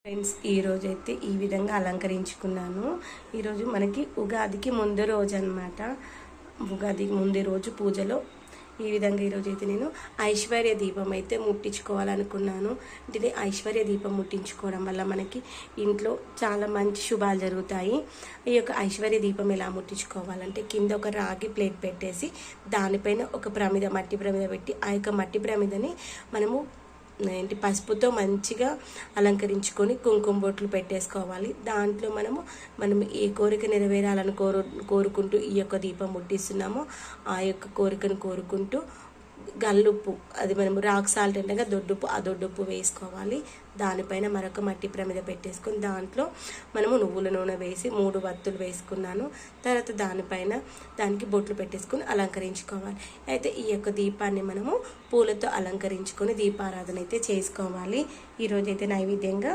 Friends, ఈరోజైతే ఈ విధంగా అలంకరించుకున్నాను. ఈరోజు మనకి ఉగాదికి ముందు రోజు అనమాట. ఉగాదికి ముందు రోజు పూజలో ఈ విధంగా ఈరోజైతే నేను ఐశ్వర్య దీపం అయితే ముట్టించుకోవాలనుకున్నాను. అంటే ఐశ్వర్య దీపం ముట్టించుకోవడం వల్ల మనకి ఇంట్లో చాలా మంచి శుభాలు జరుగుతాయి. ఈ యొక్క ఐశ్వర్య దీపం ఎలా ముట్టించుకోవాలంటే, కింద ఒక రాగి ప్లేట్ పెట్టేసి దానిపైన ఒక ప్రమిద, మట్టి ప్రమిద పెట్టి ఆ యొక్క మట్టి ప్రమిదని మనము పసుపుతో మంచిగా అలంకరించుకొని కుంకుమ బొట్లు పెట్టేసుకోవాలి. దాంట్లో మనం ఏ కోరిక నెరవేరాలని కోరుకుంటూ ఈ యొక్క దీపం ముట్టిస్తున్నామో ఆ యొక్క కోరికను కోరుకుంటూ గల్లుప్పు, అది మనము రాక్ సాల్ట్ అంటే దొడ్డుప్పు, ఆ దొడ్డుప్పు వేసుకోవాలి. దానిపైన మరొక మట్టి ప్రమిద పెట్టేసుకొని దాంట్లో మనము నువ్వుల నూనె వేసి 3 వత్తులు వేసుకున్నాను. తర్వాత దానికి బొట్లు పెట్టేసుకొని అలంకరించుకోవాలి. అయితే ఈ యొక్క దీపాన్ని మనము పూలతో అలంకరించుకొని దీపారాధన అయితే చేసుకోవాలి. ఈరోజైతే నైవేద్యంగా